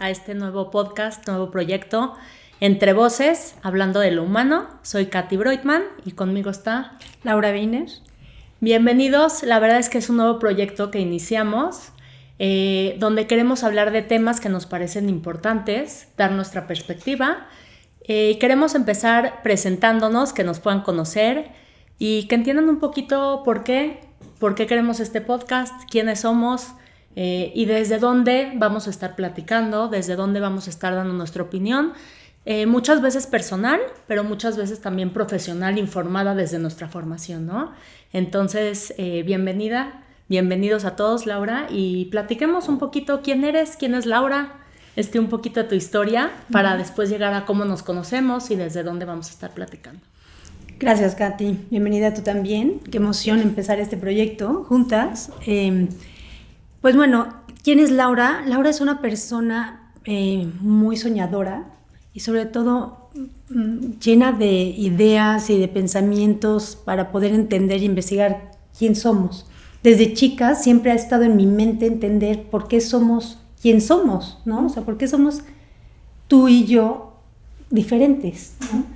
a este nuevo podcast, nuevo proyecto Entre Voces, hablando de lo humano. Soy Katy Broitman y conmigo está Laura Wiener. Bienvenidos, la verdad es que es un nuevo proyecto que iniciamos, donde queremos hablar de temas que nos parecen importantes, dar nuestra perspectiva. Queremos empezar presentándonos, que nos puedan conocer y que entiendan un poquito por qué queremos este podcast, quiénes somos y desde dónde vamos a estar platicando, desde dónde vamos a estar dando nuestra opinión, muchas veces personal, pero muchas veces también profesional, informada desde nuestra formación, ¿no? Entonces, bienvenidos a todos, Laura, y platiquemos un poquito quién eres, quién es Laura, un poquito de tu historia para después llegar a cómo nos conocemos y desde dónde vamos a estar platicando. Gracias, Katy. Bienvenida tú también. Qué emoción empezar este proyecto juntas. Pues bueno, ¿quién es Laura? Laura es una persona muy soñadora y sobre todo llena de ideas y de pensamientos para poder entender e investigar quién somos. Desde chica siempre ha estado en mi mente entender por qué somos quien somos, ¿no? O sea, por qué somos tú y yo diferentes, ¿no?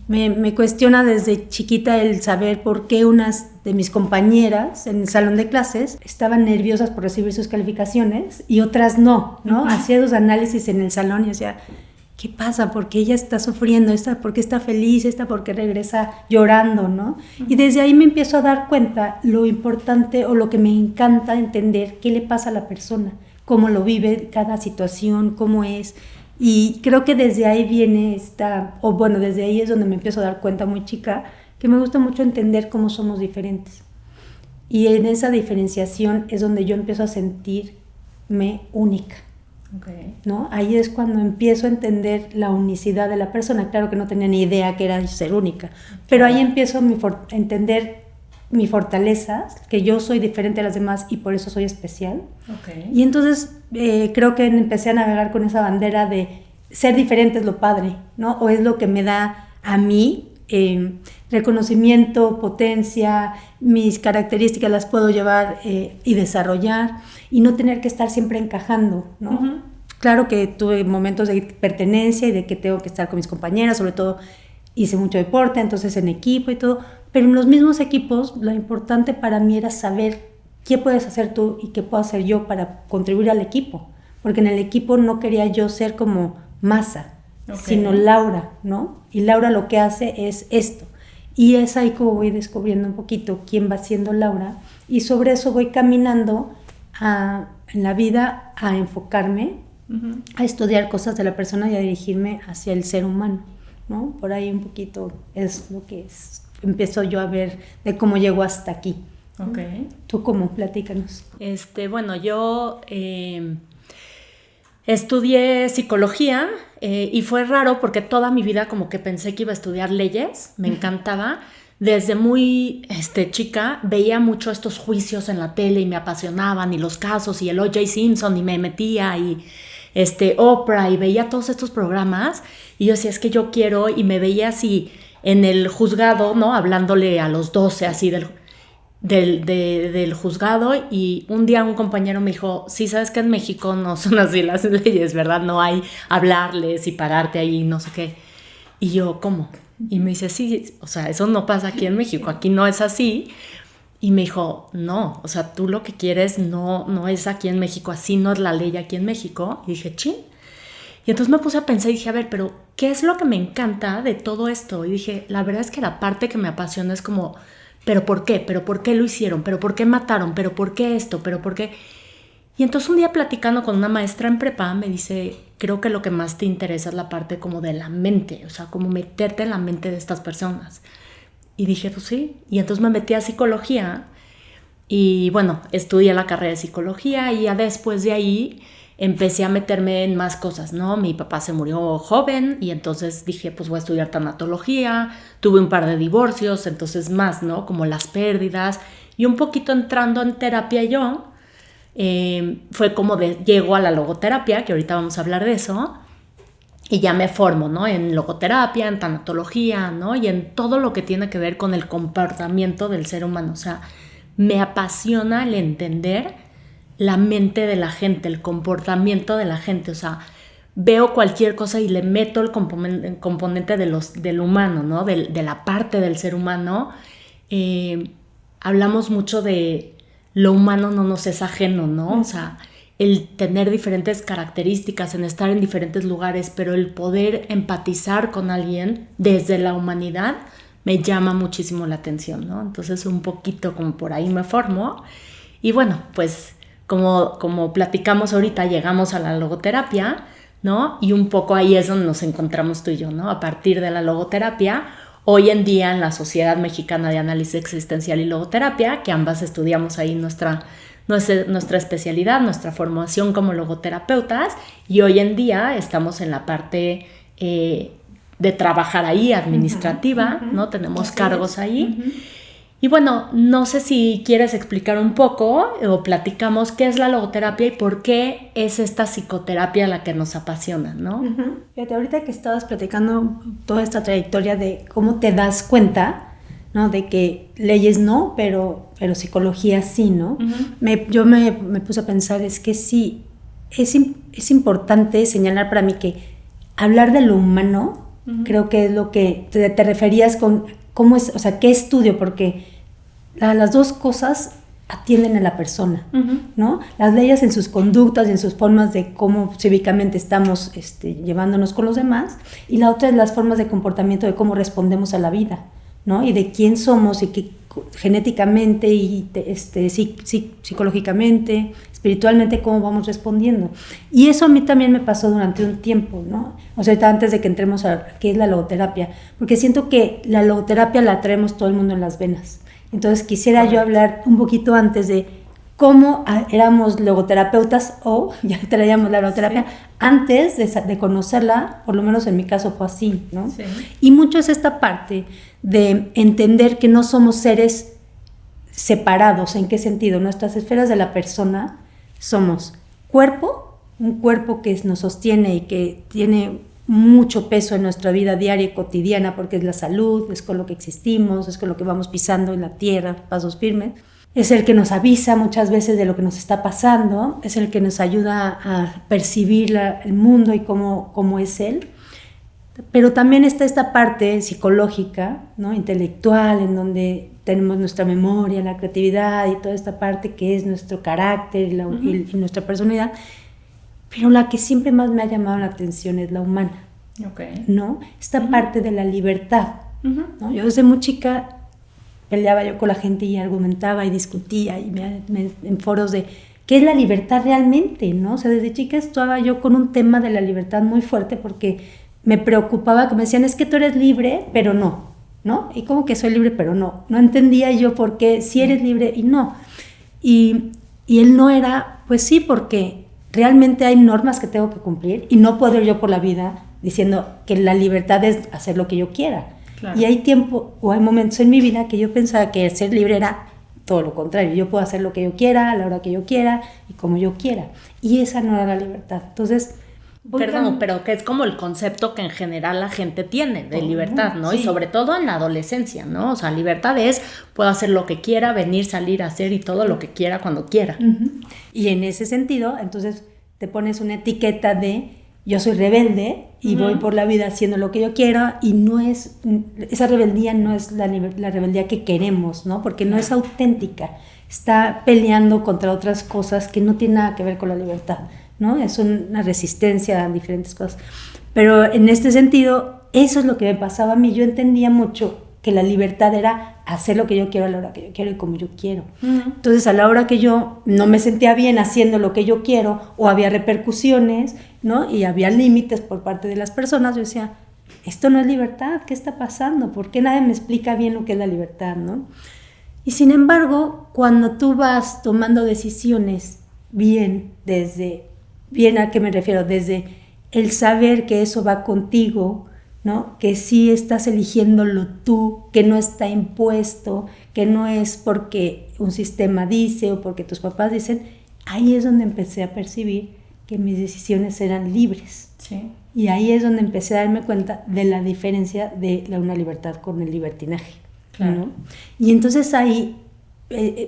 Me cuestiona desde chiquita el saber por qué unas de mis compañeras en el salón de clases estaban nerviosas por recibir sus calificaciones y otras no, ¿no? Hacía los análisis en el salón y decía, ¿qué pasa? ¿Por qué ella está sufriendo? ¿Por qué está feliz? ¿Por qué regresa llorando? ¿No? Y desde ahí me empiezo a dar cuenta lo importante o lo que me encanta entender qué le pasa a la persona, cómo lo vive cada situación, cómo es. Y creo que desde ahí viene desde ahí es donde me empiezo a dar cuenta muy chica, que me gusta mucho entender cómo somos diferentes. Y en esa diferenciación es donde yo empiezo a sentirme única. Okay. ¿No? Ahí es cuando empiezo a entender la unicidad de la persona. Claro que no tenía ni idea que era ser única, pero ahí empiezo a entender mi fortaleza, que yo soy diferente a las demás y por eso soy especial. Okay. Y entonces creo que empecé a navegar con esa bandera de ser diferente es lo padre, ¿no? O es lo que me da a mí reconocimiento, potencia, mis características las puedo llevar y desarrollar y no tener que estar siempre encajando, ¿no? Uh-huh. Claro que tuve momentos de pertenencia y de que tengo que estar con mis compañeras, sobre todo hice mucho deporte, entonces en equipo y todo, pero en los mismos equipos lo importante para mí era saber qué puedes hacer tú y qué puedo hacer yo para contribuir al equipo, porque en el equipo no quería yo ser como masa, okay, sino Laura, ¿no? Y Laura lo que hace es esto, y es ahí como voy descubriendo un poquito quién va siendo Laura, y sobre eso voy caminando en la vida a enfocarme, uh-huh, a estudiar cosas de la persona y a dirigirme hacia el ser humano, ¿no? Por ahí un poquito es lo que empiezo yo a ver de cómo llego hasta aquí. Okay. ¿Tú cómo? Platícanos. Bueno, yo estudié psicología y fue raro porque toda mi vida como que pensé que iba a estudiar leyes, me encantaba. Desde muy chica veía mucho estos juicios en la tele y me apasionaban y los casos y el O.J. Simpson y me metía y Oprah y veía todos estos programas y yo decía, es que yo quiero, y me veía así en el juzgado, ¿no? Hablándole a los 12 así del juzgado, y un día un compañero me dijo, sí, sabes que en México no son así las leyes, ¿verdad? No hay hablarles y pararte ahí, no sé qué. Y yo, ¿cómo? Y me dice, sí, o sea, eso no pasa aquí en México, aquí no es así. Y me dijo, no, o sea, tú lo que quieres no es aquí en México, así no es la ley aquí en México. Y dije, chin. Y entonces me puse a pensar y dije, a ver, pero ¿qué es lo que me encanta de todo esto? Y dije, la verdad es que la parte que me apasiona es como, ¿pero por qué? ¿Pero por qué lo hicieron? ¿Pero por qué mataron? ¿Pero por qué esto? ¿Pero por qué? Y entonces un día platicando con una maestra en prepa me dice, creo que lo que más te interesa es la parte como de la mente, o sea, como meterte en la mente de estas personas. Y dije, pues sí. Y entonces me metí a psicología y bueno, estudié la carrera de psicología y ya después de ahí empecé a meterme en más cosas, ¿no? Mi papá se murió joven y entonces dije, pues voy a estudiar tanatología, tuve un par de divorcios, entonces más, ¿no? Como las pérdidas y un poquito entrando en terapia yo, fue como llego a la logoterapia, que ahorita vamos a hablar de eso, y ya me formo, ¿no? En logoterapia, en tanatología, ¿no? Y en todo lo que tiene que ver con el comportamiento del ser humano, o sea, me apasiona el entender la mente de la gente, el comportamiento de la gente, o sea, veo cualquier cosa y le meto el componente del humano, ¿no? De la parte del ser humano. Hablamos mucho de lo humano no nos es ajeno, ¿no? O sea, el tener diferentes características, en estar en diferentes lugares, pero el poder empatizar con alguien desde la humanidad me llama muchísimo la atención, ¿no? Entonces un poquito como por ahí me formo. Y bueno, pues como platicamos ahorita, llegamos a la logoterapia, ¿no? Y un poco ahí es donde nos encontramos tú y yo, ¿no? A partir de la logoterapia, hoy en día en la Sociedad Mexicana de Análisis Existencial y Logoterapia, que ambas estudiamos ahí nuestra especialidad, nuestra formación como logoterapeutas, y hoy en día estamos en la parte de trabajar ahí, administrativa, ¿no? Tenemos cargos ahí. Y bueno, no sé si quieres explicar un poco o platicamos qué es la logoterapia y por qué es esta psicoterapia la que nos apasiona, ¿no? Fíjate, ahorita que estabas platicando toda esta trayectoria de cómo te das cuenta, ¿no? De que leyes no, pero psicología sí, ¿no? Yo me puse a pensar, es que sí, es importante señalar para mí que hablar de lo humano, creo que es lo que te referías con cómo es, o sea, qué estudio, porque las dos cosas atienden a la persona, ¿no? Las leyes en sus conductas y en sus formas de cómo cívicamente estamos llevándonos con los demás, y la otra es las formas de comportamiento de cómo respondemos a la vida, ¿no? Y de quién somos y que genéticamente y psicológicamente, espiritualmente, cómo vamos respondiendo. Y eso a mí también me pasó durante un tiempo, ¿no? O sea, antes de que entremos a qué es la logoterapia, porque siento que la logoterapia la traemos todo el mundo en las venas. Entonces quisiera yo hablar un poquito antes de cómo éramos logoterapeutas o ya traíamos la logoterapia antes de conocerla, por lo menos en mi caso fue así, ¿no? Sí. Y mucho es esta parte de entender que no somos seres separados. ¿En qué sentido? Nuestras esferas de la persona somos cuerpo, un cuerpo que nos sostiene y que tiene mucho peso en nuestra vida diaria y cotidiana, porque es la salud, es con lo que existimos, es con lo que vamos pisando en la tierra, pasos firmes. Es el que nos avisa muchas veces de lo que nos está pasando, es el que nos ayuda a percibir el mundo y cómo es él. Pero también está esta parte psicológica, ¿no? Intelectual, en donde tenemos nuestra memoria, la creatividad y toda esta parte que es nuestro carácter y nuestra personalidad. Pero la que siempre más me ha llamado la atención es la humana, ¿no? Esta parte de la libertad, ¿no? Yo desde muy chica peleaba yo con la gente y argumentaba y discutía y en foros de qué es la libertad realmente, ¿no? O sea, desde chica estaba yo con un tema de la libertad muy fuerte porque me preocupaba que me decían, es que tú eres libre, pero no, ¿no? Y como que soy libre, pero no. No entendía yo por qué si eres libre y no. Y él no era, pues sí, porque realmente hay normas que tengo que cumplir y no puedo ir yo por la vida diciendo que la libertad es hacer lo que yo quiera. Claro. Y hay tiempo o hay momentos en mi vida que yo pensaba que ser libre era todo lo contrario. Yo puedo hacer lo que yo quiera, a la hora que yo quiera y como yo quiera. Y esa no era la libertad. Entonces... Perdón, pero que es como el concepto que en general la gente tiene de libertad, ¿no? Sí. Y sobre todo en la adolescencia, ¿no? O sea, libertad es, puedo hacer lo que quiera, venir, salir, hacer y todo lo que quiera cuando quiera. Y en ese sentido, entonces te pones una etiqueta de yo soy rebelde y voy por la vida haciendo lo que yo quiero, y no es, esa rebeldía no es la rebeldía que queremos, ¿no? Porque no es auténtica, está peleando contra otras cosas que no tienen nada que ver con la libertad, ¿no? Es una resistencia a diferentes cosas. Pero en este sentido, eso es lo que me pasaba a mí. Yo entendía mucho que la libertad era hacer lo que yo quiero a la hora que yo quiero y como yo quiero. Entonces, a la hora que yo no me sentía bien haciendo lo que yo quiero, o había repercusiones, ¿no? Y había límites por parte de las personas, yo decía, esto no es libertad, ¿qué está pasando? ¿Por qué nadie me explica bien lo que es la libertad, ¿no? Y sin embargo, cuando tú vas tomando decisiones bien, ¿a qué me refiero? Desde el saber que eso va contigo, ¿no? Que sí estás eligiéndolo tú, que no está impuesto, que no es porque un sistema dice o porque tus papás dicen, ahí es donde empecé a percibir que mis decisiones eran libres. Sí. Y ahí es donde empecé a darme cuenta de la diferencia de una libertad con el libertinaje. Claro. ¿No? Y entonces ahí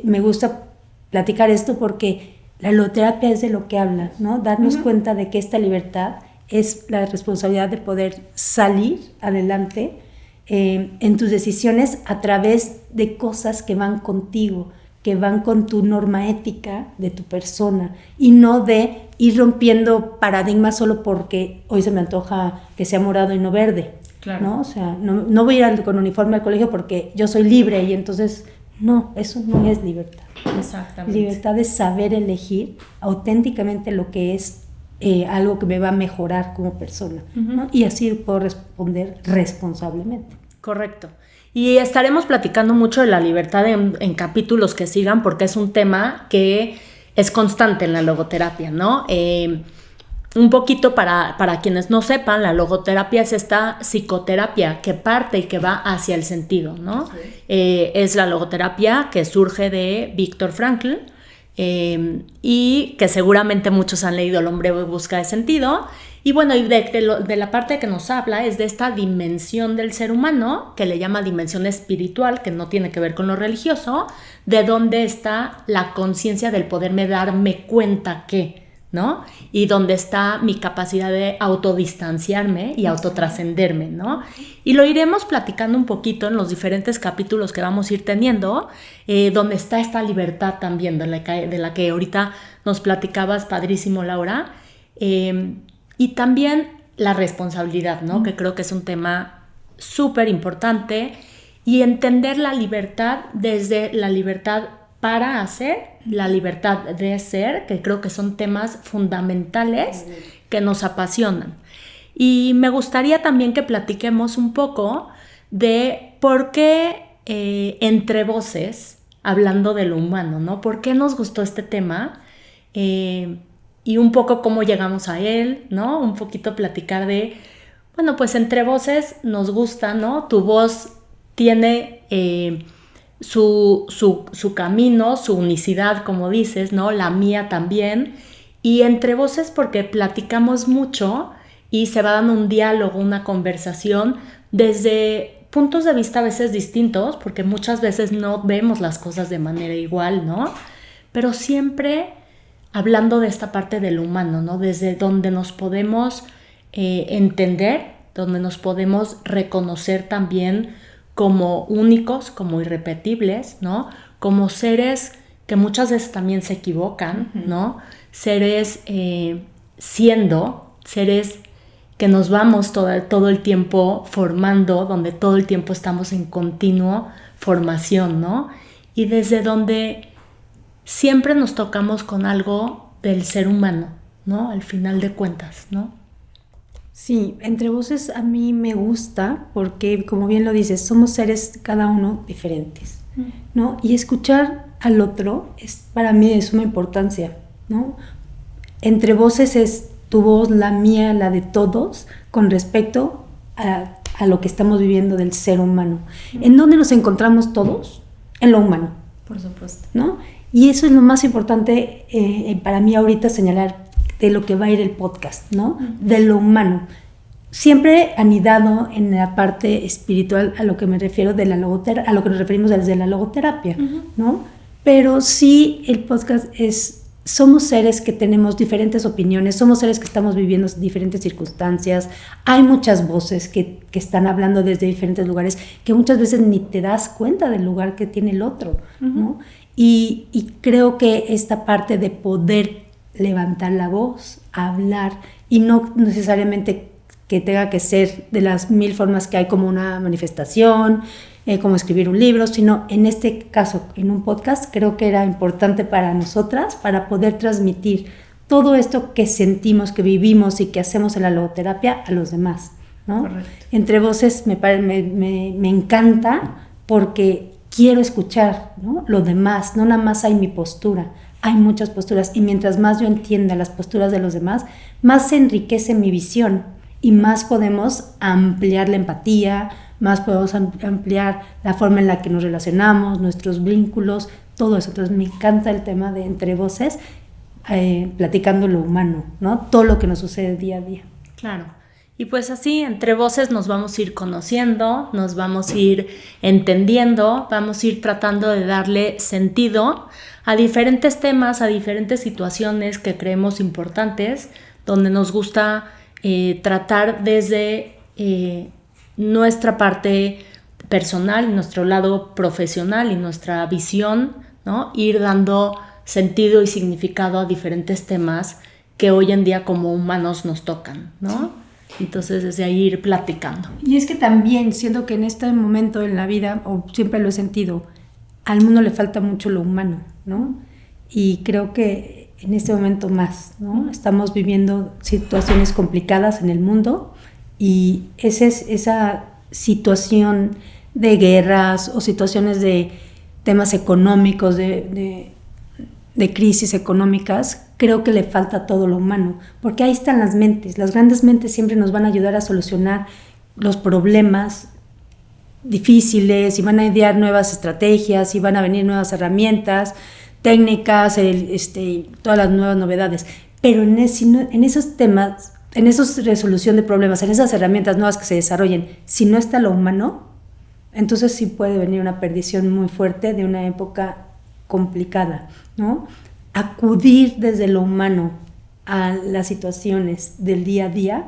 me gusta platicar esto porque la logoterapia es de lo que habla, ¿no? Darnos cuenta de que esta libertad es la responsabilidad de poder salir adelante en tus decisiones a través de cosas que van contigo, que van con tu norma ética de tu persona, y no de ir rompiendo paradigmas solo porque hoy se me antoja que sea morado y no verde. Claro. ¿No? O sea, no voy a ir con uniforme al colegio porque yo soy libre y entonces, no, eso no es libertad. Exactamente. Libertad es saber elegir auténticamente lo que es algo que me va a mejorar como persona, ¿no? Y así puedo responder responsablemente. Correcto. Y estaremos platicando mucho de la libertad en capítulos que sigan, porque es un tema que es constante en la logoterapia, ¿no? Un poquito para quienes no sepan, la logoterapia es esta psicoterapia que parte y que va hacia el sentido, ¿no? Sí. Es la logoterapia que surge de Viktor Frankl, y que seguramente muchos han leído El hombre busca de sentido. Y bueno, y de la parte que nos habla es de esta dimensión del ser humano, que le llama dimensión espiritual, que no tiene que ver con lo religioso, de donde está la conciencia del poderme darme cuenta que, ¿no? Y donde está mi capacidad de autodistanciarme y autotrascenderme, ¿no? Y lo iremos platicando un poquito en los diferentes capítulos que vamos a ir teniendo, donde está esta libertad también, de la que ahorita nos platicabas padrísimo, Laura. Y también la responsabilidad, ¿no? Que creo que es un tema súper importante, y entender la libertad desde la libertad para hacer, la libertad de ser, que creo que son temas fundamentales que nos apasionan. Y me gustaría también que platiquemos un poco de por qué Entre Voces, hablando de lo humano, ¿no? ¿Por qué nos gustó este tema? Y un poco cómo llegamos a él, ¿no? Un poquito platicar de, bueno, pues Entre Voces nos gusta, ¿no? Tu voz tiene su camino, su unicidad, como dices, ¿no? La mía también. Y Entre Voces porque platicamos mucho y se va dando un diálogo, una conversación desde puntos de vista a veces distintos, porque muchas veces no vemos las cosas de manera igual, ¿no? Pero siempre hablando de esta parte del humano, ¿no? Desde donde nos podemos entender, donde nos podemos reconocer también como únicos, como irrepetibles, ¿no? Como seres que muchas veces también se equivocan, ¿no? Seres seres que nos vamos todo el tiempo formando, donde todo el tiempo estamos en continuo formación, ¿no? Y desde donde siempre nos tocamos con algo del ser humano, ¿no? Al final de cuentas, ¿no? Sí, Entre Voces a mí me gusta porque, como bien lo dices, somos seres cada uno diferentes, ¿no? Y escuchar al otro es para mí de suma importancia, ¿no? Entre Voces es tu voz, la mía, la de todos, con respecto a lo que estamos viviendo del ser humano. ¿En dónde nos encontramos todos? En lo humano. Por supuesto. ¿No? Y eso es lo más importante para mí ahorita señalar de lo que va a ir el podcast, ¿no? De lo humano. Siempre anidado en la parte espiritual, a lo que me refiero a lo que nos referimos desde la logoterapia, ¿no? Pero sí el podcast somos seres que tenemos diferentes opiniones, somos seres que estamos viviendo diferentes circunstancias, hay muchas voces que están hablando desde diferentes lugares, que muchas veces ni te das cuenta del lugar que tiene el otro, ¿no? Y creo que esta parte de poder levantar la voz, hablar, y no necesariamente que tenga que ser de las 1000 formas que hay, como una manifestación, como escribir un libro, sino en este caso, en un podcast, creo que era importante para nosotras, para poder transmitir todo esto que sentimos, que vivimos y que hacemos en la logoterapia a los demás, ¿no? Correcto. Entre Voces me encanta porque quiero escuchar, ¿no? Lo demás, no nada más hay mi postura, hay muchas posturas, y mientras más yo entienda las posturas de los demás, más se enriquece mi visión y más podemos ampliar la empatía, más podemos ampliar la forma en la que nos relacionamos, nuestros vínculos, todo eso. Entonces me encanta el tema de Entre Voces, platicando lo humano, ¿no? Todo lo que nos sucede día a día. Claro. Y pues así, Entre Voces nos vamos a ir conociendo, nos vamos a ir entendiendo, vamos a ir tratando de darle sentido a diferentes temas, a diferentes situaciones que creemos importantes, donde nos gusta tratar desde nuestra parte personal, nuestro lado profesional y nuestra visión, ¿no? Ir dando sentido y significado a diferentes temas que hoy en día como humanos nos tocan, ¿no? Entonces desde ahí ir platicando. Y es que también siento que en este momento en la vida, o siempre lo he sentido, al mundo le falta mucho lo humano, ¿no? Y creo que en este momento más, ¿no? Estamos viviendo situaciones complicadas en el mundo y esa situación de guerras o situaciones de temas económicos, de crisis económicas, creo que le falta todo lo humano, porque ahí están las mentes. Las grandes mentes siempre nos van a ayudar a solucionar los problemas difíciles y van a idear nuevas estrategias y van a venir nuevas herramientas, técnicas, todas las nuevas novedades. Pero en esos temas, en esa resolución de problemas, en esas herramientas nuevas que se desarrollen, si no está lo humano, entonces sí puede venir una perdición muy fuerte de una época complicada, ¿no? Acudir desde lo humano a las situaciones del día a día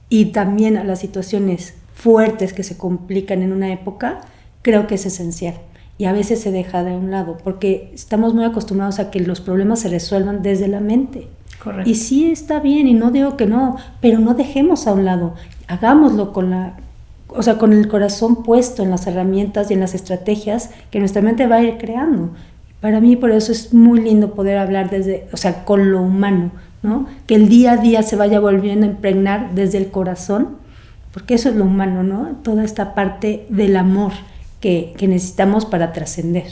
y también a las situaciones fuertes que se complican en una época, creo que es esencial. Y a veces se deja de un lado, porque estamos muy acostumbrados a que los problemas se resuelvan desde la mente. Correcto. Y sí está bien, y no digo que no, pero no dejemos a un lado, hagámoslo con el corazón puesto en las herramientas y en las estrategias que nuestra mente va a ir creando. Para mí por eso es muy lindo poder hablar con lo humano, ¿no? Que el día a día se vaya volviendo a impregnar desde el corazón, porque eso es lo humano, ¿no? Toda esta parte del amor que necesitamos para trascender.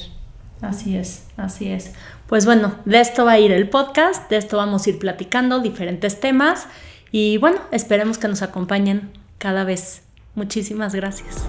Así es, así es. Pues bueno, de esto va a ir el podcast, de esto vamos a ir platicando diferentes temas y bueno, esperemos que nos acompañen cada vez. Muchísimas gracias.